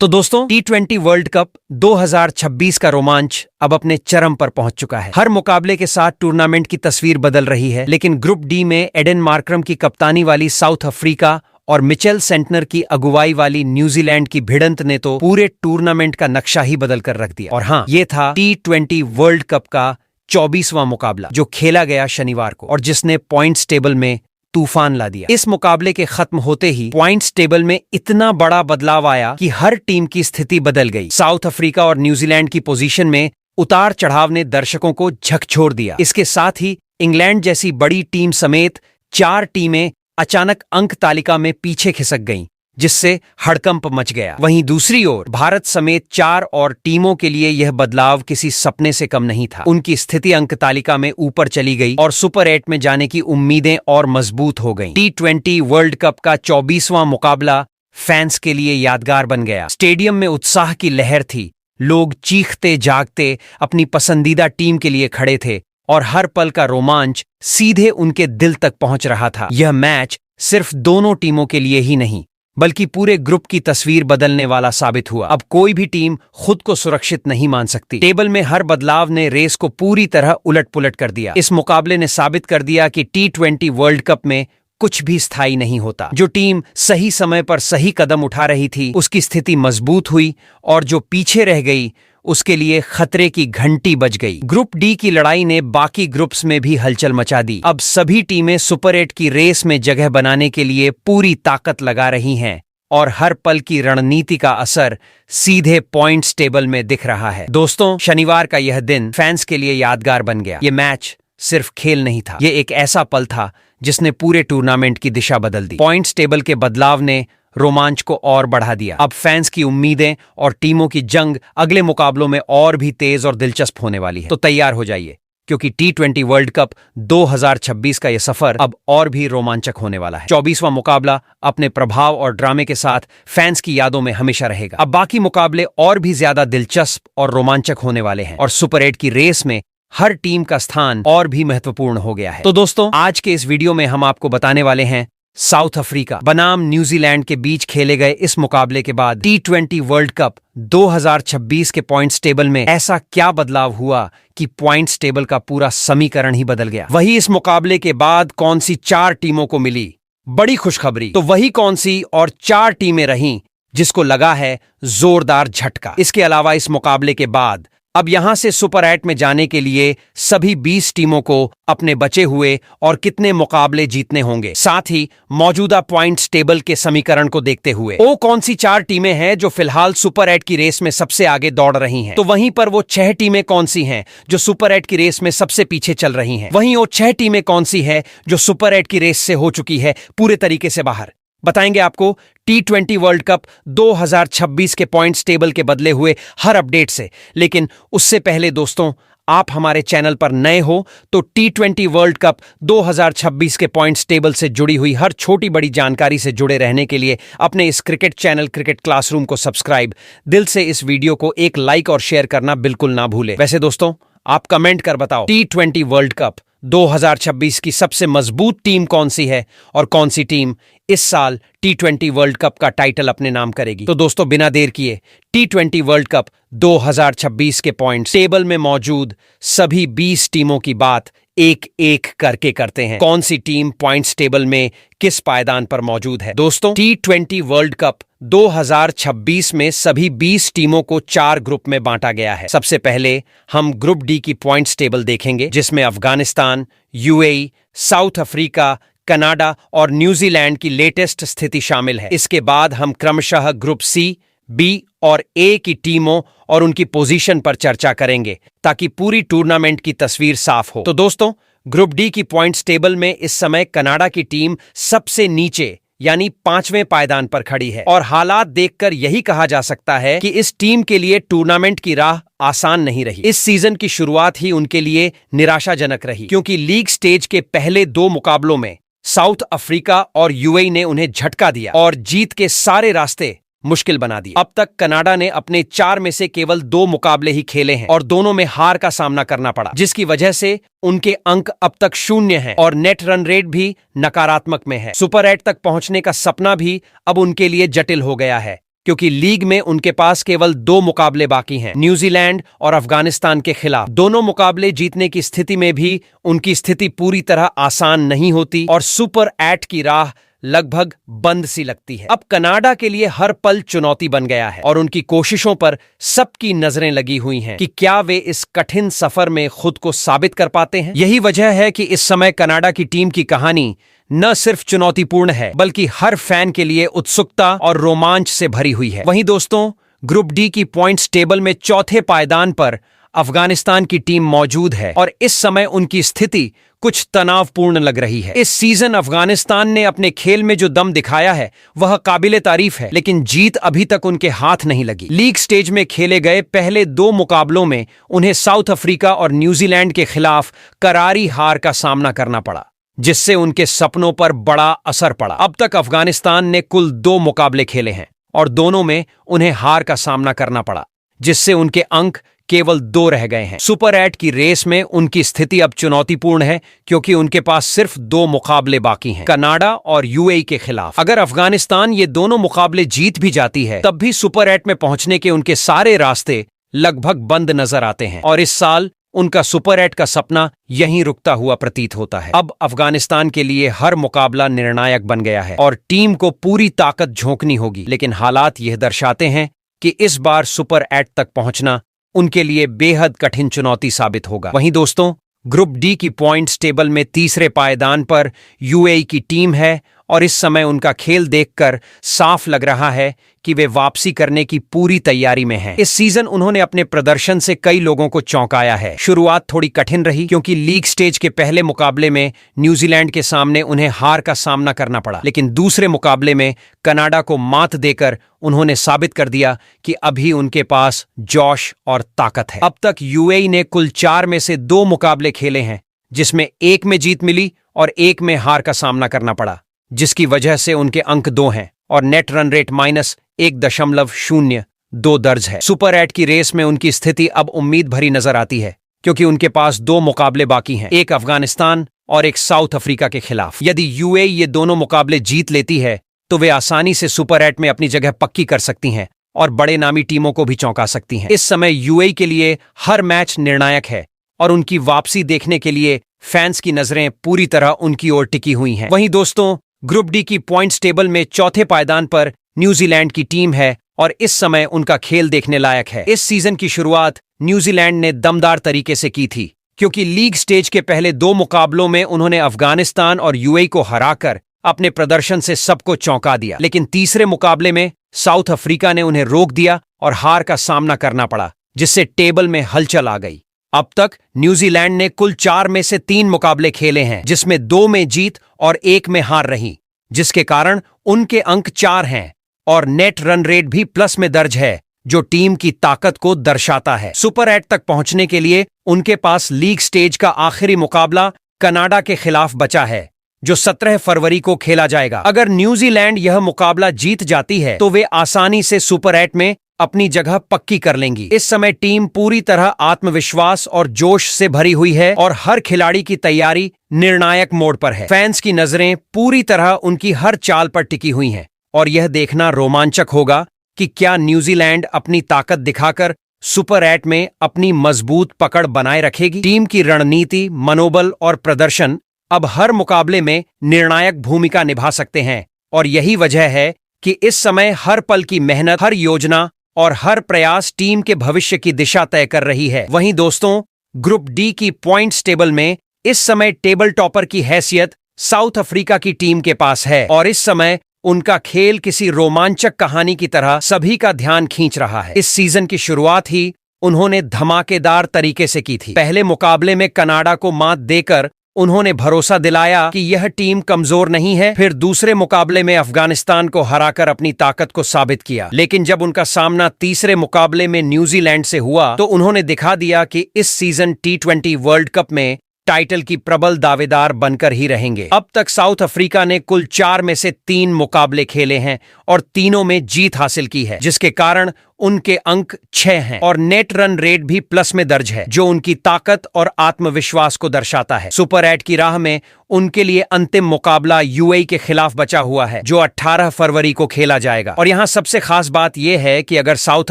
तो दोस्तों T20 world cup 2026 का रोमांच अब अपने चरम पर पहुंच चुका है। हर मुकाबले के साथ टूर्नामेंट की तस्वीर बदल रही है, लेकिन ग्रुप डी में एडन मार्करम की कप्तानी वाली साउथ अफ्रीका और मिचेल सेंटनर की अगुवाई वाली न्यूजीलैंड की भिड़ंत ने तो पूरे टूर्नामेंट का नक्शा ही बदल कर रख दिया। और हाँ, ये था T20 वर्ल्ड कप का 24वां मुकाबला जो खेला गया शनिवार को और जिसने पॉइंट्स टेबल में तूफान ला दिया। इस मुकाबले के खत्म होते ही पॉइंट्स टेबल में इतना बड़ा बदलाव आया कि हर टीम की स्थिति बदल गई। साउथ अफ्रीका और न्यूजीलैंड की पोजीशन में उतार चढ़ाव ने दर्शकों को झकझोर दिया। इसके साथ ही इंग्लैंड जैसी बड़ी टीम समेत 4 टीमें अचानक अंक तालिका में पीछे खिसक गईं, जिससे हड़कंप मच गया। वहीं दूसरी ओर भारत समेत 4 और टीमों के लिए यह बदलाव किसी सपने से कम नहीं था। उनकी स्थिति अंक तालिका में ऊपर चली गई और सुपर 8 में जाने की उम्मीदें और मजबूत हो गईं। T20 वर्ल्ड कप का 24वां मुकाबला फैंस के लिए यादगार बन गया। स्टेडियम में उत्साह की लहर थी, लोग चीखते जागते अपनी पसंदीदा टीम के लिए खड़े थे और हर पल का रोमांच सीधे उनके दिल तक पहुंच रहा था। यह मैच सिर्फ दोनों टीमों के लिए ही नहीं बल्कि पूरे ग्रुप की तस्वीर बदलने वाला साबित हुआ। अब कोई भी टीम खुद को सुरक्षित नहीं मान सकती। टेबल में हर बदलाव ने रेस को पूरी तरह उलट-पुलट कर दिया। इस मुकाबले ने साबित कर दिया कि T20 वर्ल्ड कप में कुछ भी स्थायी नहीं होता। जो टीम सही समय पर सही कदम उठा रही थी उसकी स्थिति मजबूत हुई और जो पीछे रह गई उसके लिए खतरे की घंटी बज गई। ग्रुप डी की लड़ाई ने बाकी ग्रुप्स में भी हलचल मचा दी। अब सभी टीमें सुपर 8 की रेस में जगह बनाने के लिए पूरी ताकत लगा रही हैं और हर पल की रणनीति का असर सीधे पॉइंट्स टेबल में दिख रहा है। दोस्तों, शनिवार का यह दिन फैंस के लिए यादगार बन गया। ये मैच सिर्फ खेल नहीं था, ये एक ऐसा पल था जिसने पूरे टूर्नामेंट की दिशा बदल दी। पॉइंट्स टेबल के बदलाव ने रोमांच को और बढ़ा दिया। अब फैंस की उम्मीदें और टीमों की जंग अगले मुकाबलों में और भी तेज और दिलचस्प होने वाली है। तो तैयार हो जाइए, क्योंकि T20 वर्ल्ड कप 2026 का यह सफर अब और भी रोमांचक होने वाला है। 24वां मुकाबला अपने प्रभाव और ड्रामे के साथ फैंस की यादों में हमेशा रहेगा। अब बाकी मुकाबले और भी ज्यादा दिलचस्प और रोमांचक होने वाले हैं और सुपर 8 की रेस में हर टीम का स्थान और भी महत्वपूर्ण हो गया है। तो दोस्तों, आज के इस वीडियो में हम आपको बताने वाले हैं साउथ अफ्रीका बनाम न्यूजीलैंड के बीच खेले गए इस मुकाबले के बाद T20 वर्ल्ड कप 2026 के पॉइंट्स टेबल में ऐसा क्या बदलाव हुआ कि पॉइंट्स टेबल का पूरा समीकरण ही बदल गया। वही इस मुकाबले के बाद कौन सी 4 टीमों को मिली बड़ी खुशखबरी, तो वही कौन सी और 4 टीमें रहीं जिसको लगा है जोरदार झटका। इसके अलावा इस मुकाबले के बाद अब यहां से सुपर 8 में जाने के लिए सभी 20 टीमों को अपने बचे हुए और कितने मुकाबले जीतने होंगे, साथ ही मौजूदा पॉइंट्स टेबल के समीकरण को देखते हुए वो कौन सी 4 टीमें हैं जो फिलहाल सुपर 8 की रेस में सबसे आगे दौड़ रही हैं, तो वहीं पर वो 6 टीमें कौन सी हैं जो सुपर 8 की रेस में सबसे पीछे चल रही हैं, वहीं वो 6 टीमें कौन सी है जो सुपर 8 की रेस से हो चुकी है पूरे तरीके से बाहर, बताएंगे आपको T20 वर्ल्ड कप 2026 के पॉइंट्स टेबल के बदले हुए हर अपडेट से। लेकिन उससे पहले दोस्तों, आप हमारे चैनल पर नए हो तो T20 वर्ल्ड कप 2026 के पॉइंट्स टेबल से जुड़ी हुई हर छोटी बड़ी जानकारी से जुड़े रहने के लिए अपने इस क्रिकेट चैनल क्रिकेट क्लासरूम को सब्सक्राइब, दिल से इस वीडियो को एक लाइक और शेयर करना बिल्कुल ना भूले। वैसे दोस्तों, आप कमेंट कर बताओ T20 वर्ल्ड कप 2026 की सबसे मजबूत टीम कौन सी है और कौन सी टीम इस साल T20 वर्ल्ड कप का टाइटल अपने नाम करेगी। तो दोस्तों, बिना देर किए T20 वर्ल्ड कप 2026 के पॉइंट टेबल में मौजूद सभी 20 टीमों की बात एक एक करके करते हैं। कौन सी टीम पॉइंट्स टेबल में किस पायदान पर मौजूद है। दोस्तों, T20 वर्ल्ड कप 2026 में सभी 20 टीमों को 4 ग्रुप में बांटा गया है। सबसे पहले हम ग्रुप डी की पॉइंट्स टेबल देखेंगे, जिसमें Afghanistan, UAE, south Africa, Canada और न्यूजीलैंड की लेटेस्ट स्थिति शामिल है। इसके बाद हम क्रमशः ग्रुप सी, बी और ए की टीमों और उनकी पोजीशन पर चर्चा करेंगे ताकि पूरी टूर्नामेंट की तस्वीर साफ हो। तो दोस्तों, ग्रुप डी की पॉइंट्स टेबल में इस समय कनाडा की टीम सबसे नीचे यानी 5वें पायदान पर खड़ी है और हालात देखकर यही कहा जा सकता है कि इस टीम के लिए टूर्नामेंट की राह आसान नहीं रही। इस सीजन की शुरुआत ही उनके लिए निराशाजनक रही, क्योंकि लीग स्टेज के पहले 2 मुकाबलों में साउथ अफ्रीका और UAE ने उन्हें झटका दिया और जीत के सारे रास्ते मुश्किल बना दिए। अब तक कनाडा ने अपने 4 में से केवल 2 मुकाबले ही खेले हैं और दोनों में हार का सामना करना पड़ा, जिसकी वजह से उनके अंक अब तक 0 हैं और नेट रन रेट भी नकारात्मक में है। सुपर 8 तक पहुंचने का सपना भी अब उनके लिए जटिल हो गया है। क्योंकि लीग में उनके पास केवल 2 मुकाबले बाकी हैं, न्यूजीलैंड और अफगानिस्तान के खिलाफ। दोनों मुकाबले जीतने की स्थिति में भी उनकी स्थिति पूरी तरह आसान नहीं होती और सुपर 8 की राह लगभग बंद सी लगती है। अब कनाडा के लिए हर पल चुनौती बन गया है और उनकी कोशिशों पर सबकी नजरें लगी हुई हैं कि क्या वे इस कठिन सफर में खुद को साबित कर पाते हैं। यही वजह है कि इस समय कनाडा की टीम की कहानी न सिर्फ चुनौतीपूर्ण है बल्कि हर फैन के लिए उत्सुकता और रोमांच से भरी हुई है। वहीं दोस्तों, ग्रुप डी की पॉइंट्स टेबल में चौथे पायदान पर अफगानिस्तान की टीम मौजूद है और इस समय उनकी स्थिति कुछ तनावपूर्ण लग रही है। इस सीजन अफगानिस्तान ने अपने खेल में जो दम दिखाया है वह काबिले तारीफ है, लेकिन जीत अभी तक उनके हाथ नहीं लगी। लीग स्टेज में खेले गए पहले 2 मुकाबलों में उन्हें साउथ अफ्रीका और न्यूजीलैंड के खिलाफ करारी हार का सामना करना पड़ा, जिससे उनके सपनों पर बड़ा असर पड़ा। अब तक अफगानिस्तान ने कुल 2 मुकाबले खेले हैं और दोनों में उन्हें हार का सामना करना पड़ा, जिससे उनके अंक केवल 2 रह गए हैं। सुपर 8 की रेस में उनकी स्थिति अब चुनौतीपूर्ण है क्योंकि उनके पास सिर्फ 2 मुकाबले बाकी हैं, कनाडा और यूएई के खिलाफ। अगर अफगानिस्तान ये दोनों मुकाबले जीत भी जाती है तब भी सुपर 8 में पहुंचने के उनके सारे रास्ते लगभग बंद नजर आते हैं और इस साल उनका सुपर 8 का सपना यहीं रुकता हुआ प्रतीत होता है। अब अफगानिस्तान के लिए हर मुकाबला निर्णायक बन गया है और टीम को पूरी ताकत झोंकनी होगी, लेकिन हालात यह दर्शाते हैं कि इस बार सुपर 8 तक पहुंचना उनके लिए बेहद कठिन चुनौती साबित होगा। वहीं दोस्तों, ग्रुप डी की पॉइंट्स टेबल में तीसरे पायदान पर यूएई की टीम है और इस समय उनका खेल देखकर साफ लग रहा है कि वे वापसी करने की पूरी तैयारी में हैं। इस सीजन उन्होंने अपने प्रदर्शन से कई लोगों को चौंकाया है। शुरुआत थोड़ी कठिन रही क्योंकि लीग स्टेज के पहले मुकाबले में न्यूजीलैंड के सामने उन्हें हार का सामना करना पड़ा, लेकिन दूसरे मुकाबले में कनाडा को मात देकर उन्होंने साबित कर दिया कि अभी उनके पास जोश और ताकत है। अब तक यूएई ने कुल 4 में से 2 मुकाबले खेले हैं, जिसमें 1 में जीत मिली और 1 में हार का सामना करना पड़ा, जिसकी वजह से उनके अंक 2 हैं और नेट रन रेट -1.02 दर्ज है। सुपर 8 की रेस में उनकी स्थिति अब उम्मीद भरी नजर आती है क्योंकि उनके पास 2 मुकाबले बाकी हैं, एक अफगानिस्तान और एक साउथ अफ्रीका के खिलाफ। यदि यूएई ये दोनों मुकाबले जीत लेती है तो वे आसानी से सुपर 8 में अपनी जगह पक्की कर सकती हैं और बड़े नामी टीमों को भी चौंका सकती हैं। इस समय यूएई के लिए हर मैच निर्णायक है और उनकी वापसी देखने के लिए फैंस की नजरें पूरी तरह उनकी ओर टिकी हुई हैं। वहीं दोस्तों, ग्रुप डी की पॉइंट्स टेबल में चौथे पायदान पर न्यूजीलैंड की टीम है और इस समय उनका खेल देखने लायक है। इस सीजन की शुरुआत न्यूजीलैंड ने दमदार तरीके से की थी क्योंकि लीग स्टेज के पहले 2 मुकाबलों में उन्होंने अफगानिस्तान और यूएई को हराकर अपने प्रदर्शन से सबको चौंका दिया, लेकिन तीसरे मुकाबले में साउथ अफ्रीका ने उन्हें रोक दिया और हार का सामना करना पड़ा, जिससे टेबल में हलचल आ गई। अब तक न्यूजीलैंड ने कुल 4 में से 3 मुकाबले खेले हैं, जिसमें 2 में जीत और 1 में हार रही, जिसके कारण उनके अंक 4 हैं और नेट रन रेट भी प्लस में दर्ज है, जो टीम की ताकत को दर्शाता है। सुपर 8 तक पहुंचने के लिए उनके पास लीग स्टेज का आखिरी मुकाबला कनाडा के खिलाफ बचा है, जो 17 फरवरी को खेला जाएगा। अगर न्यूजीलैंड यह मुकाबला जीत जाती है तो वे आसानी से सुपर 8 में अपनी जगह पक्की कर लेंगी। इस समय टीम पूरी तरह आत्मविश्वास और जोश से भरी हुई है और हर खिलाड़ी की तैयारी निर्णायक मोड पर है। फैंस की नजरें पूरी तरह उनकी हर चाल पर टिकी हुई हैं और यह देखना रोमांचक होगा कि क्या न्यूजीलैंड अपनी ताकत दिखाकर सुपर 8 में अपनी मजबूत पकड़ बनाए रखेगी। टीम की रणनीति, मनोबल और प्रदर्शन अब हर मुकाबले में निर्णायक भूमिका निभा सकते हैं और यही वजह है कि इस समय हर पल की मेहनत, हर योजना और हर प्रयास टीम के भविष्य की दिशा तय कर रही है। वहीं दोस्तों, ग्रुप डी की पॉइंट्स टेबल में इस समय टेबल टॉपर की हैसियत साउथ अफ्रीका की टीम के पास है और इस समय उनका खेल किसी रोमांचक कहानी की तरह सभी का ध्यान खींच रहा है। इस सीजन की शुरुआत ही उन्होंने धमाकेदार तरीके से की थी। पहले मुकाबले में कनाडा को मात देकर उन्होंने भरोसा दिलाया कि यह टीम कमजोर नहीं है। फिर दूसरे मुकाबले में अफगानिस्तान को हराकर अपनी ताकत को साबित किया, लेकिन जब उनका सामना तीसरे मुकाबले में न्यूजीलैंड से हुआ तो उन्होंने दिखा दिया कि इस सीजन T20 वर्ल्ड कप में टाइटल की प्रबल दावेदार बनकर ही रहेंगे। अब तक साउथ अफ्रीका ने कुल 4 में से 3 मुकाबले खेले हैं और तीनों में जीत हासिल की है, जिसके कारण उनके अंक 6 हैं और नेट रन रेट भी प्लस में दर्ज है, जो उनकी ताकत और आत्मविश्वास को दर्शाता है। सुपर 8 की राह में उनके लिए अंतिम मुकाबला यूएई के खिलाफ बचा हुआ है, जो 18 फरवरी को खेला जाएगा। और यहाँ सबसे खास बात यह है कि अगर साउथ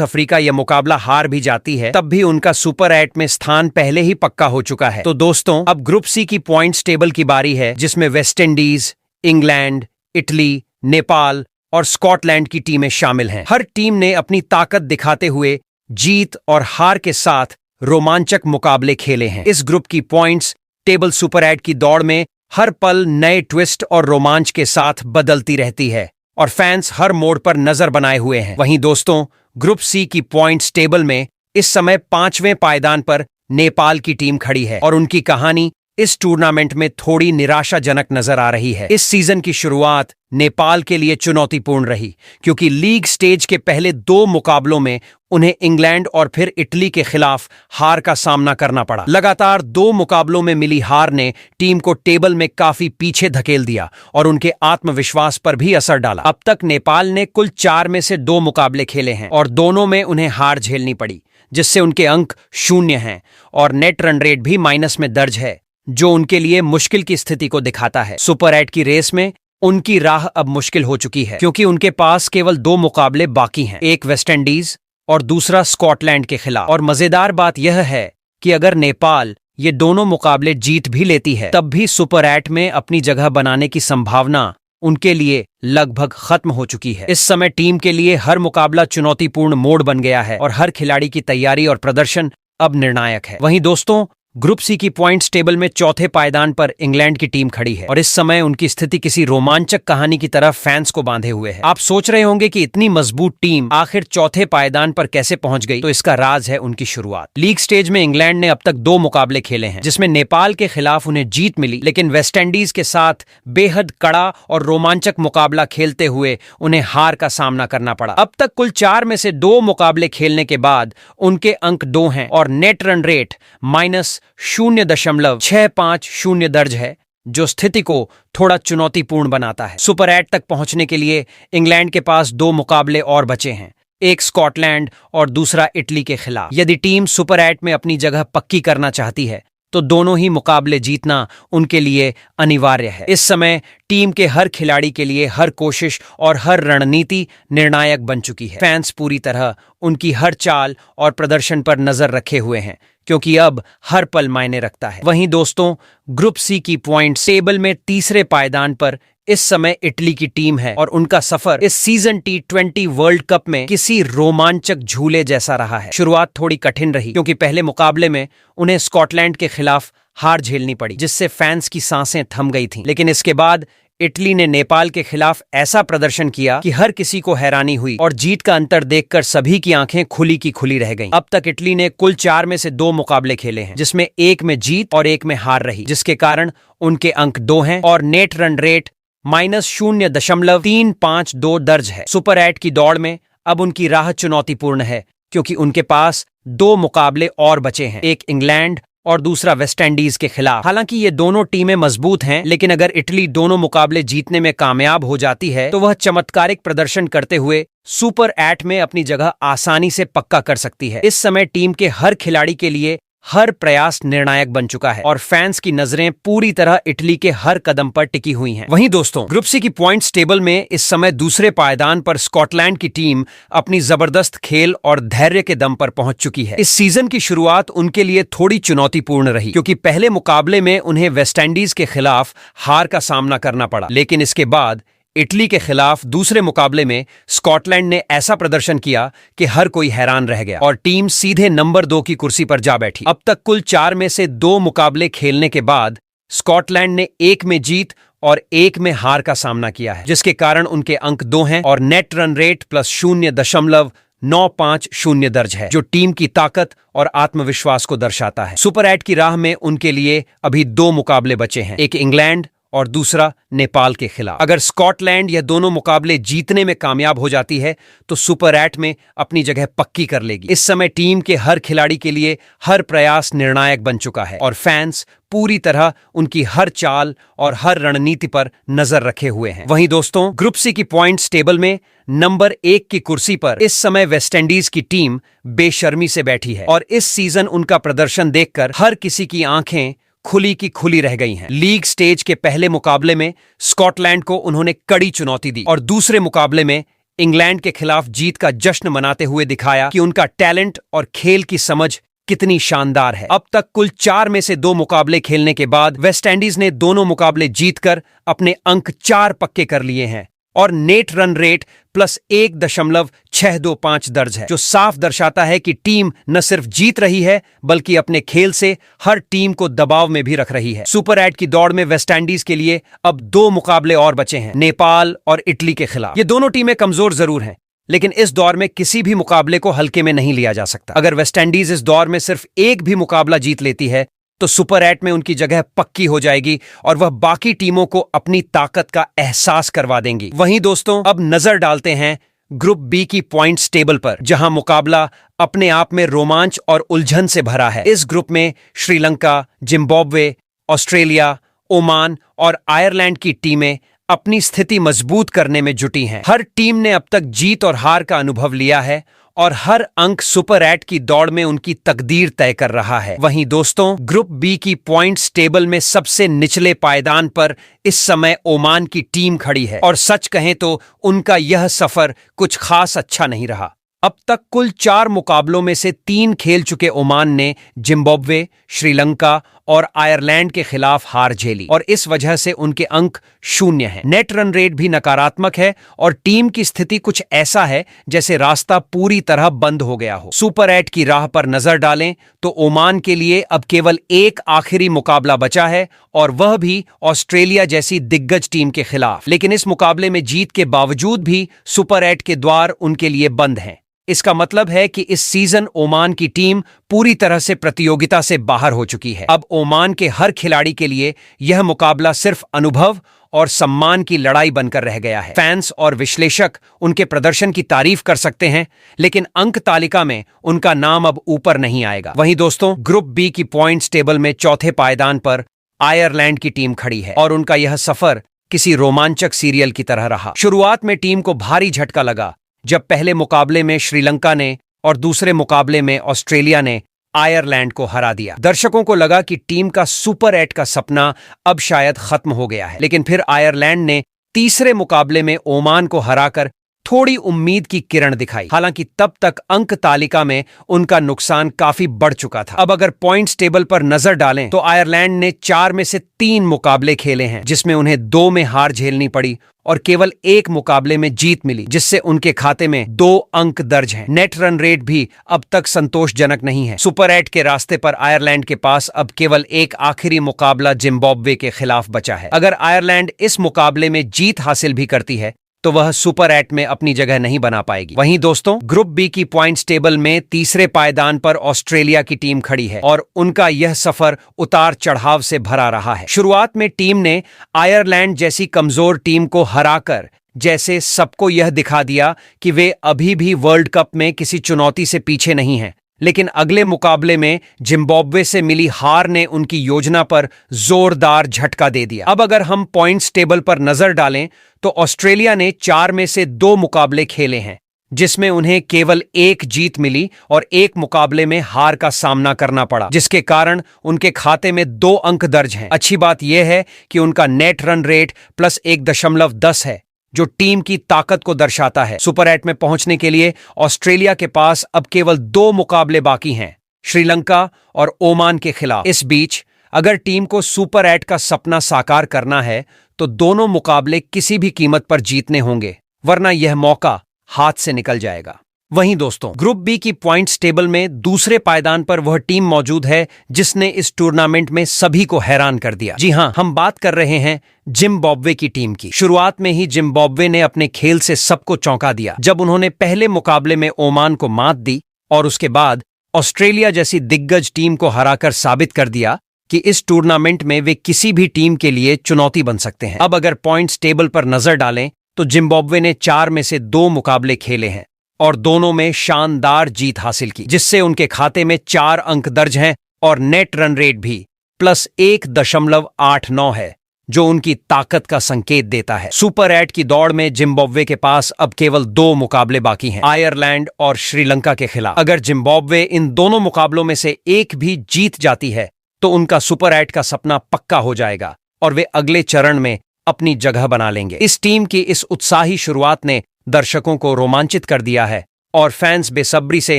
अफ्रीका यह मुकाबला हार भी जाती है, तब भी उनका सुपर 8 में स्थान पहले ही पक्का हो चुका है। तो दोस्तों, अब ग्रुप सी की पॉइंट्स टेबल की बारी है, जिसमें West Indies, England, Italy, Nepal और स्कॉटलैंड की टीमें शामिल हैं। हर टीम ने अपनी ताकत दिखाते हुए जीत और हार के साथ रोमांचक मुकाबले खेले हैं। इस ग्रुप की पॉइंट्स टेबल सुपर 8 की दौड़ में हर पल नए ट्विस्ट और रोमांच के साथ बदलती रहती है और फैंस हर मोड़ पर नजर बनाए हुए हैं। वहीं दोस्तों, ग्रुप सी की पॉइंट्स टेबल में इस समय 5वें पायदान पर नेपाल की टीम खड़ी है और उनकी कहानी इस टूर्नामेंट में थोड़ी निराशाजनक नजर आ रही है। इस सीजन की शुरुआत नेपाल के लिए चुनौतीपूर्ण रही, क्योंकि लीग स्टेज के पहले 2 मुकाबलों में उन्हें इंग्लैंड और फिर इटली के खिलाफ हार का सामना करना पड़ा। लगातार 2 मुकाबलों में मिली हार ने टीम को टेबल में काफी पीछे धकेल दिया और उनके आत्मविश्वास पर भी असर डाला। अब तक नेपाल ने कुल 4 में से 2 मुकाबले खेले हैं और दोनों में उन्हें हार झेलनी पड़ी, जिससे उनके अंक 0 हैं और नेट रन रेट भी माइनस में दर्ज है, जो उनके लिए मुश्किल की स्थिति को दिखाता है। सुपर 8 की रेस में उनकी राह अब मुश्किल हो चुकी है, क्योंकि उनके पास केवल 2 मुकाबले बाकी हैं, एक वेस्ट इंडीज और दूसरा स्कॉटलैंड के खिलाफ। और मजेदार बात यह है कि अगर नेपाल ये दोनों मुकाबले जीत भी लेती है, तब भी सुपर 8 में अपनी जगह बनाने की संभावना उनके लिए लगभग खत्म हो चुकी है। इस समय टीम के लिए हर मुकाबला चुनौतीपूर्ण मोड़ बन गया है और हर खिलाड़ी की तैयारी और प्रदर्शन अब निर्णायक है। वहीं दोस्तों, ग्रुप सी की पॉइंट्स टेबल में 4थे पायदान पर इंग्लैंड की टीम खड़ी है और इस समय उनकी स्थिति किसी रोमांचक कहानी की तरफ फैंस को बांधे हुए है। आप सोच रहे होंगे कि इतनी मजबूत टीम आखिर 4थे पायदान पर कैसे पहुंच गई, तो इसका राज है उनकी शुरुआत। लीग स्टेज में इंग्लैंड ने अब तक 2 मुकाबले खेले हैं, जिसमें नेपाल के खिलाफ उन्हें जीत मिली, लेकिन वेस्ट इंडीज के साथ बेहद कड़ा और रोमांचक मुकाबला खेलते हुए उन्हें हार का सामना करना पड़ा। अब तक कुल 4 में से 2 मुकाबले खेलने के बाद उनके अंक 2 हैं और नेट रन रेट -0.650 दर्ज है, जो स्थिति को थोड़ा चुनौतीपूर्ण बनाता है। सुपर 8 तक पहुंचने के लिए इंग्लैंड के पास 2 मुकाबले और बचे हैं, एक स्कॉटलैंड और दूसरा इटली के खिलाफ। यदि टीम सुपर 8 में अपनी जगह पक्की करना चाहती है, तो दोनों ही मुकाबले जीतना उनके लिए अनिवार्य है। इस समय टीम के हर खिलाड़ी के लिए हर कोशिश और हर रणनीति निर्णायक बन चुकी है। फैंस पूरी तरह उनकी हर चाल और प्रदर्शन पर नजर रखे हुए हैं, क्योंकि अब हर पल मायने रखता है। वहीं दोस्तों, ग्रुप सी की पॉइंट टेबल में 3रे पायदान पर इस समय इटली की टीम है और उनका सफर इस सीजन T20 वर्ल्ड कप में किसी रोमांचक झूले जैसा रहा है। शुरुआत थोड़ी कठिन रही, क्योंकि पहले मुकाबले में उन्हें स्कॉटलैंड के खिलाफ हार झेलनी पड़ी, जिससे फैंस की सांसें थम गई थीं। लेकिन इसके बाद इटली ने नेपाल के खिलाफ ऐसा प्रदर्शन किया कि हर किसी को हैरानी हुई और जीत का अंतर देखकर सभी की आंखें खुली की खुली रह गईं। अब तक इटली ने कुल 4 में से 2 मुकाबले खेले हैं, जिसमें एक में जीत और एक में हार रही, जिसके कारण उनके अंक 2 हैं और नेट रन रेट -0.352 दर्ज है। सुपर 8 की दौड़ में अब उनकी राह चुनौतीपूर्ण है, क्योंकि उनके पास 2 मुकाबले और बचे हैं, एक इंग्लैंड और दूसरा वेस्ट इंडीज के खिलाफ। हालांकि ये दोनों टीमें मजबूत हैं, लेकिन अगर इटली दोनों मुकाबले जीतने में कामयाब हो जाती है, तो वह चमत्कारिक प्रदर्शन करते हुए सुपर 8 में अपनी जगह आसानी से पक्का कर सकती है। इस समय टीम के हर खिलाड़ी के लिए हर प्रयास निर्णायक बन चुका है और फैंस की नजरें पूरी तरह इटली के हर कदम पर टिकी हुई हैं। वहीं दोस्तों, ग्रुप सी की पॉइंट्स टेबल में इस समय दूसरे पायदान पर स्कॉटलैंड की टीम अपनी जबरदस्त खेल और धैर्य के दम पर पहुंच चुकी है। इस सीजन की शुरुआत उनके लिए थोड़ी चुनौतीपूर्ण रही, क्योंकि पहले मुकाबले में उन्हें वेस्ट इंडीज के खिलाफ हार का सामना करना पड़ा, लेकिन इसके बाद इटली के खिलाफ दूसरे मुकाबले में स्कॉटलैंड ने ऐसा प्रदर्शन किया कि हर कोई हैरान रह गया और टीम सीधे नंबर 2 की कुर्सी पर जा बैठी। अब तक कुल 4 में से 2 मुकाबले खेलने के बाद स्कॉटलैंड ने एक में जीत और एक में हार का सामना किया है, जिसके कारण उनके अंक 2 हैं और नेट रन रेट +0.950 दर्ज है, जो टीम की ताकत और आत्मविश्वास को दर्शाता है। सुपर 8 की राह में उनके लिए अभी 2 मुकाबले बचे हैं, एक इंग्लैंड और दूसरा नेपाल के खिलाफ। अगर स्कॉटलैंड यह दोनों मुकाबले जीतने में कामयाब हो जाती है तो सुपर 8 में अपनी जगह पक्की कर लेगी। इस समय टीम के हर खिलाड़ी के लिए हर प्रयास निर्णायक बन चुका है और फैंस पूरी तरह उनकी हर चाल और हर रणनीति पर नजर रखे हुए हैं। वहीं दोस्तों, ग्रुप सी की पॉइंट्स टेबल में नंबर 1 की कुर्सी पर इस समय वेस्टइंडीज की टीम बेशर्मी से बैठी है और इस सीजन उनका प्रदर्शन देखकर हर किसी की आंखें खुली की खुली रह गई हैं। लीग स्टेज के पहले मुकाबले में स्कॉटलैंड को उन्होंने कड़ी चुनौती दी और दूसरे मुकाबले में इंग्लैंड के खिलाफ जीत का जश्न मनाते हुए दिखाया कि उनका टैलेंट और खेल की समझ कितनी शानदार है। अब तक कुल 4 में से 2 मुकाबले खेलने के बाद वेस्टइंडीज ने दोनों मुकाबले जीतकर अपने अंक 4 पक्के कर लिए हैं और नेट रन रेट +1.625 दर्ज है, जो साफ दर्शाता है कि टीम न सिर्फ जीत रही है बल्कि अपने खेल से हर टीम को दबाव में भी रख रही है। सुपर 8 की दौड़ में वेस्टइंडीज के लिए अब 2 मुकाबले और बचे हैं, नेपाल और इटली के खिलाफ। ये दोनों टीमें कमजोर जरूर हैं, लेकिन इस दौर में किसी भी मुकाबले को हल्के में नहीं लिया जा सकता। अगर वेस्टइंडीज इस दौर में सिर्फ एक भी मुकाबला जीत लेती है तो सुपर 8 में उनकी जगह पक्की हो जाएगी और वह बाकी टीमों को अपनी ताकत का एहसास करवा देंगी। वहीं दोस्तों, अब नजर डालते हैं ग्रुप बी की पॉइंट्स टेबल पर, जहां मुकाबला अपने आप में रोमांच और उलझन से भरा है। इस ग्रुप में श्रीलंका, जिम्बाब्वे, ऑस्ट्रेलिया, ओमान और आयरलैंड की टीमें अपनी स्थिति मजबूत करने में जुटी हैं। हर टीम ने अब तक जीत और हार का अनुभव लिया है और हर अंक सुपर 8 की दौड़ में उनकी तकदीर तय कर रहा है। वहीं दोस्तों, ग्रुप बी की पॉइंट्स टेबल में सबसे निचले पायदान पर इस समय ओमान की टीम खड़ी है और सच कहें तो उनका यह सफर कुछ खास अच्छा नहीं रहा। अब तक कुल 4 मुकाबलों में से 3 खेल चुके ओमान ने जिम्बाब्वे, श्रीलंका और आयरलैंड के खिलाफ हार झेली और इस वजह से उनके अंक 0 हैं। नेट रन रेट भी नकारात्मक है और टीम की स्थिति कुछ ऐसा है जैसे रास्ता पूरी तरह बंद हो गया हो। सुपर 8 की राह पर नजर डालें तो ओमान के लिए अब केवल एक आखिरी मुकाबला बचा है और वह भी ऑस्ट्रेलिया जैसी दिग्गज टीम के खिलाफ। लेकिन इस मुकाबले में जीत के बावजूद भी सुपर 8 के द्वार उनके लिए बंद हैं। इसका मतलब है कि इस सीजन ओमान की टीम पूरी तरह से प्रतियोगिता से बाहर हो चुकी है। अब ओमान के हर खिलाड़ी के लिए यह मुकाबला सिर्फ अनुभव और सम्मान की लड़ाई बनकर रह गया है। फैंस और विश्लेषक उनके प्रदर्शन की तारीफ कर सकते हैं, लेकिन अंक तालिका में उनका नाम अब ऊपर नहीं आएगा। वहीं दोस्तों, ग्रुप बी की पॉइंट्स टेबल में चौथे पायदान पर आयरलैंड की टीम खड़ी है और उनका यह सफर किसी रोमांचक सीरियल की तरह रहा। शुरुआत में टीम को भारी झटका लगा जब पहले मुकाबले में श्रीलंका ने और दूसरे मुकाबले में ऑस्ट्रेलिया ने आयरलैंड को हरा दिया। दर्शकों को लगा कि टीम का सुपर 8 का सपना अब शायद खत्म हो गया है, लेकिन फिर आयरलैंड ने तीसरे मुकाबले में ओमान को हराकर थोड़ी उम्मीद की किरण दिखाई। हालांकि तब तक अंक तालिका में उनका नुकसान काफी बढ़ चुका था। अब अगर पॉइंट्स टेबल पर नजर डालें तो आयरलैंड ने 4 में से 3 मुकाबले खेले हैं, जिसमें उन्हें 2 में हार झेलनी पड़ी और केवल 1 मुकाबले में जीत मिली, जिससे उनके खाते में 2 अंक दर्ज हैं। नेट रन रेट भी अब तक संतोषजनक नहीं है। सुपर 8 के रास्ते पर आयरलैंड के पास अब केवल एक आखिरी मुकाबला जिम्बाब्वे के खिलाफ बचा है। अगर आयरलैंड इस मुकाबले में जीत हासिल भी करती है तो वह सुपर 8 में अपनी जगह नहीं बना पाएगी। वहीं दोस्तों, ग्रुप बी की पॉइंट्स टेबल में तीसरे पायदान पर ऑस्ट्रेलिया की टीम खड़ी है और उनका यह सफर उतार चढ़ाव से भरा रहा है। शुरुआत में टीम ने आयरलैंड जैसी कमजोर टीम को हराकर जैसे सबको यह दिखा दिया कि वे अभी भी वर्ल्ड कप में किसी चुनौती से पीछे नहीं हैं, लेकिन अगले मुकाबले में जिम्बाब्वे से मिली हार ने उनकी योजना पर जोरदार झटका दे दिया। अब अगर हम पॉइंट्स टेबल पर नजर डालें तो ऑस्ट्रेलिया ने 4 में से 2 मुकाबले खेले हैं, जिसमें उन्हें केवल 1 जीत मिली और 1 मुकाबले में हार का सामना करना पड़ा, जिसके कारण उनके खाते में 2 अंक दर्ज हैं। अच्छी बात यह है कि उनका नेट रन रेट +1.10 है, जो टीम की ताकत को दर्शाता है। सुपर 8 में पहुंचने के लिए ऑस्ट्रेलिया के पास अब केवल 2 मुकाबले बाकी हैं, श्रीलंका और ओमान के खिलाफ। इस बीच अगर टीम को सुपर 8 का सपना साकार करना है तो दोनों मुकाबले किसी भी कीमत पर जीतने होंगे, वरना यह मौका हाथ से निकल जाएगा। वहीं दोस्तों, ग्रुप बी की पॉइंट्स टेबल में दूसरे पायदान पर वह टीम मौजूद है जिसने इस टूर्नामेंट में सभी को हैरान कर दिया। जी हां, हम बात कर रहे हैं जिम्बाब्वे की टीम की। शुरुआत में ही जिम्बाब्वे ने अपने खेल से सबको चौंका दिया जब उन्होंने पहले मुकाबले में ओमान को मात दी और उसके बाद ऑस्ट्रेलिया जैसी दिग्गज टीम को हराकर साबित कर दिया कि इस टूर्नामेंट में वे किसी भी टीम के लिए चुनौती बन सकते हैं। अब अगर पॉइंट्स टेबल पर नजर डालें तो जिम्बाब्वे ने 4 में से 2 मुकाबले खेले हैं और दोनों में शानदार जीत हासिल की, जिससे उनके खाते में 4 अंक दर्ज हैं और नेट रन रेट भी +1.89 है, जो उनकी ताकत का संकेत देता है। सुपर 8 की दौड़ में जिम्बाब्वे के पास अब केवल 2 मुकाबले बाकी हैं, आयरलैंड और श्रीलंका के खिलाफ। अगर जिम्बाब्वे इन दोनों मुकाबलों में से एक भी जीत जाती है तो उनका सुपर 8 का सपना पक्का हो जाएगा और वे अगले चरण में अपनी जगह बना लेंगे। इस टीम की इस उत्साही शुरुआत ने दर्शकों को रोमांचित कर दिया है और फैंस बेसब्री से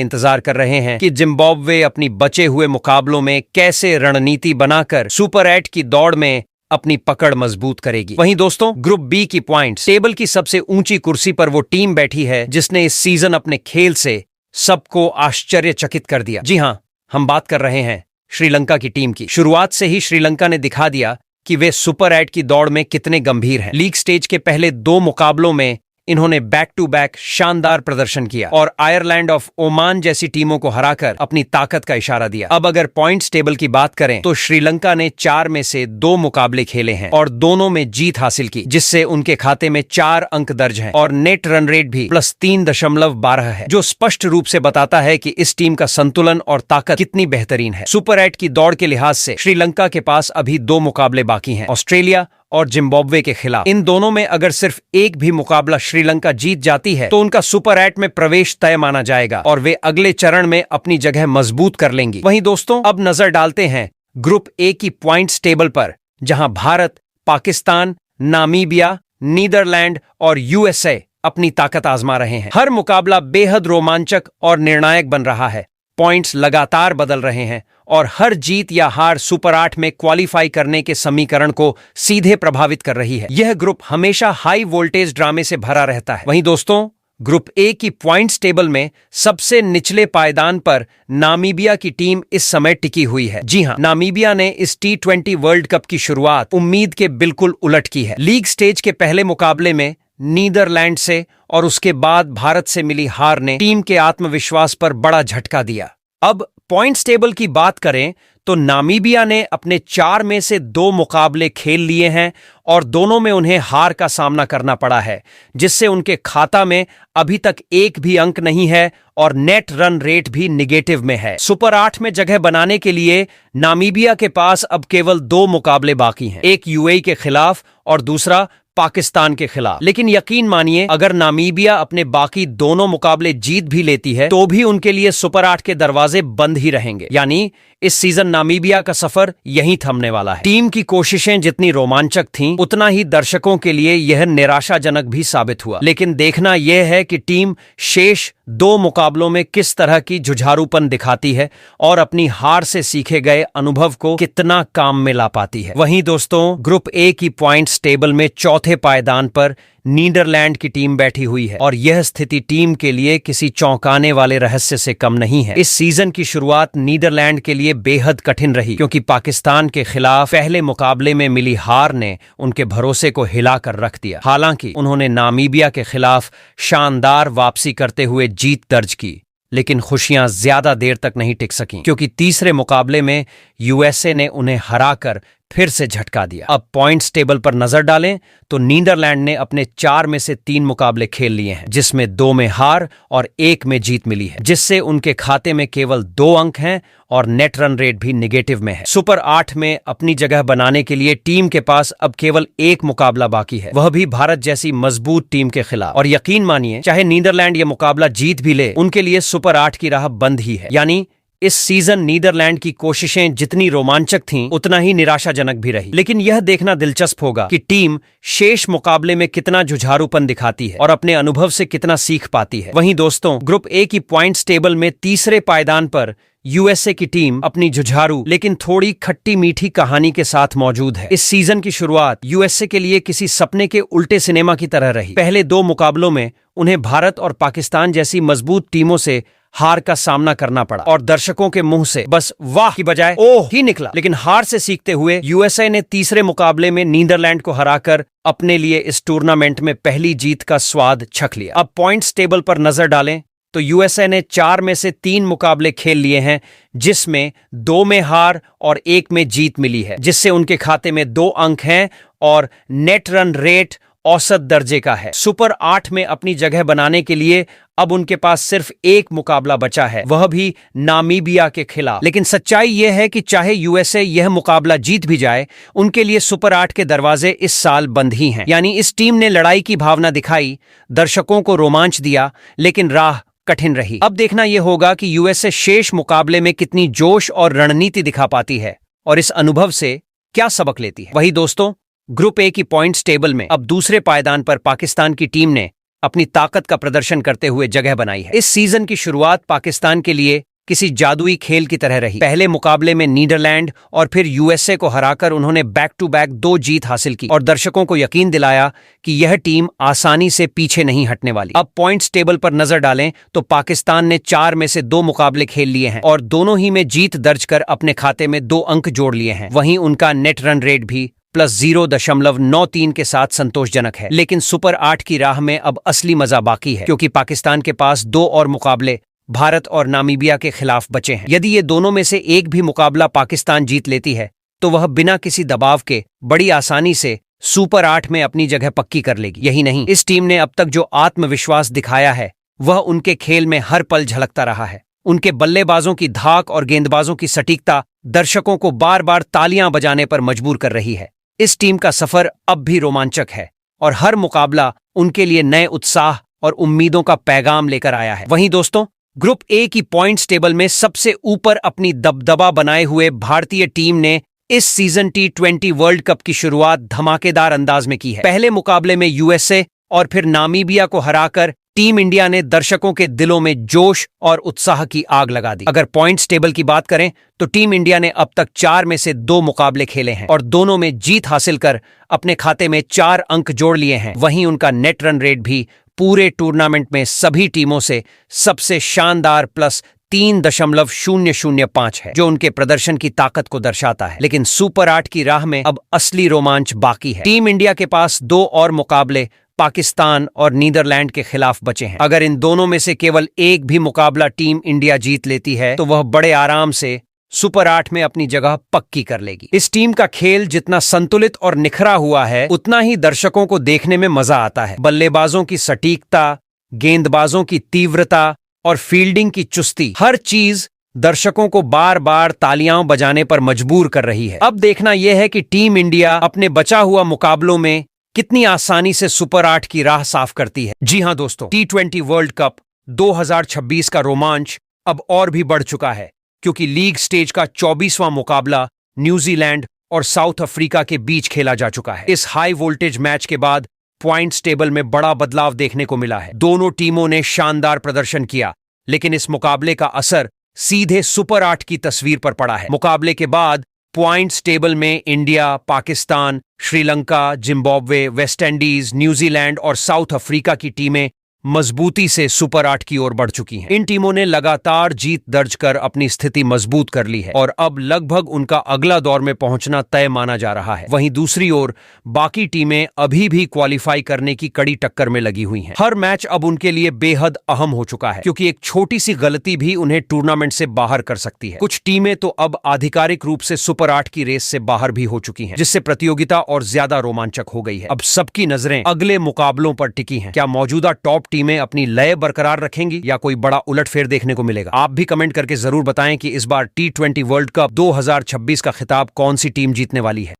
इंतजार कर रहे हैं कि जिम्बाब्वे अपनी बचे हुए मुकाबलों में कैसे रणनीति बनाकर सुपर 8 की दौड़ में अपनी पकड़ मजबूत करेगी। वहीं दोस्तों, ग्रुप बी की पॉइंट्स टेबल की सबसे ऊंची कुर्सी पर वो टीम बैठी है जिसने इस सीजन अपने खेल से सबको आश्चर्यचकित कर दिया। जी हां, हम बात कर रहे हैं श्रीलंका की टीम की। शुरुआत से ही श्रीलंका ने दिखा दिया कि वे सुपर 8 की दौड़ में कितने गंभीर हैं। लीग स्टेज के पहले 2 मुकाबलों में इन्होंने बैक टू बैक शानदार प्रदर्शन किया और आयरलैंड ऑफ ओमान जैसी टीमों को हराकर अपनी ताकत का इशारा दिया। अब अगर पॉइंट्स टेबल की बात करें तो श्रीलंका ने 4 में से 2 मुकाबले खेले हैं और दोनों में जीत हासिल की, जिससे उनके खाते में 4 अंक दर्ज हैं और नेट रन रेट भी +3.12 है, जो स्पष्ट रूप से बताता है कि इस टीम का संतुलन और ताकत कितनी बेहतरीन है। सुपर 8 की दौड़ के लिहाज से श्रीलंका के पास अभी 2 मुकाबले बाकी हैं, ऑस्ट्रेलिया और जिम्बाब्वे के खिलाफ। इन दोनों में अगर सिर्फ एक भी मुकाबला श्रीलंका जीत जाती है तो उनका सुपर 8 में प्रवेश तय माना जाएगा और वे अगले चरण में अपनी जगह मजबूत कर लेंगी। वहीं दोस्तों, अब नजर डालते हैं ग्रुप ए की पॉइंट्स टेबल पर, जहां भारत, पाकिस्तान, नामीबिया, नीदरलैंड और यूएसए अपनी ताकत आजमा रहे हैं। हर मुकाबला बेहद रोमांचक और निर्णायक बन रहा है। पॉइंट्स लगातार बदल रहे हैं और हर जीत या हार सुपर 8 में क्वालिफाई करने के समीकरण को सीधे प्रभावित कर रही है। यह ग्रुप हमेशा हाई वोल्टेज ड्रामे से भरा रहता है। वहीं दोस्तों, ग्रुप ए की पॉइंट्स टेबल में सबसे निचले पायदान पर नामीबिया की टीम इस समय टिकी हुई है। जी हां, नामीबिया ने इस T20 वर्ल्ड कप की शुरुआत उम्मीद के बिल्कुल उलट की है। लीग स्टेज के पहले मुकाबले में नीदरलैंड से और उसके बाद भारत से मिली हार ने टीम के आत्मविश्वास पर बड़ा झटका दिया। अब पॉइंट्स टेबल की बात करें तो नामीबिया ने अपने 4 में से 2 मुकाबले खेल लिए हैं और दोनों में उन्हें हार का सामना करना पड़ा है, जिससे उनके खाता में अभी तक एक भी अंक नहीं है और नेट रन रेट भी निगेटिव में है। सुपर 8 में जगह बनाने के लिए नामीबिया के पास अब केवल 2 मुकाबले बाकी हैं, एक यूएई के खिलाफ और दूसरा पाकिस्तान के खिलाफ। लेकिन यकीन मानिए, अगर नामीबिया अपने बाकी दोनों मुकाबले जीत भी लेती है तो भी उनके लिए सुपर 8 के दरवाजे बंद ही रहेंगे। यानी इस सीजन नामीबिया का सफर यहीं थमने वाला है। टीम की कोशिशें जितनी रोमांचक थीं, उतना ही दर्शकों के लिए यह निराशाजनक भी साबित हुआ। लेकिन देखना यह है कि टीम शेष 2 मुकाबलों में किस तरह की जुझारूपन दिखाती है और अपनी हार से सीखे गए अनुभव को कितना काम में ला पाती है। वहीं दोस्तों, ग्रुप ए की पॉइंट्स टेबल में चौथे पायदान पर नीदरलैंड की टीम बैठी हुई है और यह स्थिति टीम के लिए किसी चौंकाने वाले रहस्य से कम नहीं है। इस सीजन की शुरुआत नीदरलैंड के लिए बेहद कठिन रही, क्योंकि पाकिस्तान के खिलाफ पहले मुकाबले में मिली हार ने उनके भरोसे को हिलाकर रख दिया। हालांकि उन्होंने नामीबिया के खिलाफ शानदार वापसी करते हुए जीत दर्ज की, लेकिन खुशियां ज्यादा देर तक नहीं टिक सकीं, क्योंकि तीसरे मुकाबले में यूएसए ने उन्हें हराकर फिर से झटका दिया। अब पॉइंट्स टेबल पर नजर डालें तो नीदरलैंड ने अपने 4 में से 3 मुकाबले खेल लिए हैं, जिसमें 2 में हार और 1 में जीत मिली है, जिससे उनके खाते में केवल 2 अंक हैं और नेट रन रेट भी निगेटिव में है। सुपर 8 में अपनी जगह बनाने के लिए टीम के पास अब केवल 1 मुकाबला बाकी है, वह भी भारत जैसी मजबूत टीम के खिलाफ। और यकीन मानिए, चाहे नीदरलैंड यह मुकाबला जीत भी ले, उनके लिए सुपर 8 की राह बंद ही है। यानी इस सीजन नीदरलैंड की कोशिशें जितनी रोमांचक थीं, उतना ही निराशाजनक भी रही। लेकिन यह देखना दिलचस्प होगा कि टीम शेष मुकाबले में कितना जुझारूपन दिखाती है और अपने अनुभव से कितना सीख पाती है। वहीं दोस्तों, ग्रुप ए की पॉइंट्स टेबल में तीसरे पायदान पर यूएसए की टीम अपनी जुझारू लेकिन थोड़ी खट्टी मीठी कहानी के साथ मौजूद है। इस सीजन की शुरुआत यूएसए के लिए किसी सपने के उल्टे सिनेमा की तरह रही। पहले 2 मुकाबलों में उन्हें भारत और पाकिस्तान जैसी मजबूत टीमों से हार का सामना करना पड़ा और दर्शकों के मुंह से बस वाह की बजाय ओह ही निकला। लेकिन हार से सीखते हुए यूएसए ने तीसरे मुकाबले में नीदरलैंड को हराकर अपने लिए इस टूर्नामेंट में पहली जीत का स्वाद चख लिया। अब पॉइंट्स टेबल पर नजर डालें तो यूएसए ने 4 में से 3 मुकाबले खेल लिए हैं, जिसमें 2 में हार और 1 में जीत मिली है, जिससे उनके खाते में 2 अंक हैं और नेट रन रेट औसत दर्जे का है। सुपर 8 में अपनी जगह बनाने के लिए अब उनके पास सिर्फ 1 मुकाबला बचा है, वह भी नामीबिया के खिलाफ। लेकिन सच्चाई यह है कि चाहे यूएसए यह मुकाबला जीत भी जाए, उनके लिए सुपर 8 के दरवाजे इस साल बंद ही हैं। यानी इस टीम ने लड़ाई की भावना दिखाई, दर्शकों को रोमांच दिया, लेकिन राह कठिन रही। अब देखना यह होगा कि यूएसए शेष मुकाबले में कितनी जोश और रणनीति दिखा पाती है और इस अनुभव से क्या सबक लेती है। वही दोस्तों, ग्रुप ए की पॉइंट्स टेबल में अब दूसरे पायदान पर पाकिस्तान की टीम ने अपनी ताकत का प्रदर्शन करते हुए जगह बनाई है। इस सीजन की शुरुआत पाकिस्तान के लिए किसी जादुई खेल की तरह रही। पहले मुकाबले में नीदरलैंड और फिर यूएसए को हराकर उन्होंने बैक टू बैक 2 जीत हासिल की और दर्शकों को यकीन दिलाया कि यह टीम आसानी से पीछे नहीं हटने वाली। अब पॉइंट्स टेबल पर नजर डालें तो पाकिस्तान ने 4 में से 2 मुकाबले खेल लिए हैं और दोनों ही में जीत दर्ज कर अपने खाते में 2 अंक जोड़ लिए हैं। वहीं उनका नेट रन रेट भी +0.93 के साथ संतोषजनक है। लेकिन सुपर 8 की राह में अब असली मजा बाकी है, क्योंकि पाकिस्तान के पास 2 और मुकाबले भारत और नामीबिया के खिलाफ बचे हैं। यदि ये दोनों में से एक भी मुकाबला पाकिस्तान जीत लेती है तो वह बिना किसी दबाव के बड़ी आसानी से सुपर 8 में अपनी जगह पक्की कर लेगी। यही नहीं, इस टीम ने अब तक जो आत्मविश्वास दिखाया है वह उनके खेल में हर पल झलकता रहा है। उनके बल्लेबाजों की धाक और गेंदबाजों की सटीकता दर्शकों को बार बार तालियां बजाने पर मजबूर कर रही है। इस टीम का सफर अब भी रोमांचक है और हर मुकाबला उनके लिए नए उत्साह और उम्मीदों का पैगाम लेकर आया है। वहीं दोस्तों, ग्रुप ए की पॉइंट्स टेबल में सबसे ऊपर अपनी दबदबा बनाए हुए भारतीय टीम ने इस सीजन T20 वर्ल्ड कप की शुरुआत धमाकेदार अंदाज में की है। पहले मुकाबले में यूएसए और फिर नामीबिया को हराकर टीम इंडिया ने दर्शकों के दिलों में जोश और उत्साह की आग लगा दी। अगर पॉइंट्स टेबल की बात करें तो टीम इंडिया ने अब तक 4 में से 2 मुकाबले खेले हैं और दोनों में जीत हासिल कर अपने खाते में 4 अंक जोड़ लिए हैं। वहीं उनका नेट रन रेट भी पूरे टूर्नामेंट में सभी टीमों से सबसे शानदार +3.005 है, जो उनके प्रदर्शन की ताकत को दर्शाता है। लेकिन सुपर 8 की राह में अब असली रोमांच बाकी है। टीम इंडिया के पास 2 और मुकाबले पाकिस्तान और नीदरलैंड के खिलाफ बचे हैं। अगर इन दोनों में से केवल एक भी मुकाबला टीम इंडिया जीत लेती है तो वह बड़े आराम से सुपर 8 में अपनी जगह पक्की कर लेगी। इस टीम का खेल जितना संतुलित और निखरा हुआ है, उतना ही दर्शकों को देखने में मजा आता है। बल्लेबाजों की सटीकता, गेंदबाजों की तीव्रता और फील्डिंग की चुस्ती, हर चीज दर्शकों को बार बार तालियां बजाने पर मजबूर कर रही है। अब देखना यह है कि टीम इंडिया अपने बचा हुआ मुकाबलों में कितनी आसानी से सुपर 8 की राह साफ करती है। जी हां दोस्तों, T20 वर्ल्ड कप 2026 का रोमांच अब और भी बढ़ चुका है, क्योंकि लीग स्टेज का 24वां मुकाबला न्यूजीलैंड और साउथ अफ्रीका के बीच खेला जा चुका है। इस हाई वोल्टेज मैच के बाद पॉइंट्स टेबल में बड़ा बदलाव देखने को मिला है। दोनों टीमों ने शानदार प्रदर्शन किया, लेकिन इस मुकाबले का असर सीधे सुपर 8 की तस्वीर पर पड़ा है। मुकाबले के बाद पॉइंट्स टेबल में India, Pakistan, Sri Lanka, Zimbabwe, West Indies, New Zealand और साउथ अफ्रीका की टीमें मजबूती से सुपर 8 की ओर बढ़ चुकी हैं। इन टीमों ने लगातार जीत दर्ज कर अपनी स्थिति मजबूत कर ली है और अब लगभग उनका अगला दौर में पहुंचना तय माना जा रहा है। वहीं दूसरी ओर बाकी टीमें अभी भी क्वालिफाई करने की कड़ी टक्कर में लगी हुई हैं। हर मैच अब उनके लिए बेहद अहम हो चुका है, क्योंकि एक छोटी सी गलती भी उन्हें टूर्नामेंट से बाहर कर सकती है। कुछ टीमें तो अब आधिकारिक रूप से सुपर 8 की रेस से बाहर भी हो चुकी हैं, जिससे प्रतियोगिता और ज्यादा रोमांचक हो गई है। अब सबकी नजरें अगले मुकाबलों पर टिकी हैं। क्या मौजूदा टॉप टीमें अपनी लय बरकरार रखेंगी या कोई बड़ा उलटफेर देखने को मिलेगा? आप भी कमेंट करके जरूर बताएं कि इस बार T20 वर्ल्ड कप 2026 का खिताब कौन सी टीम जीतने वाली है।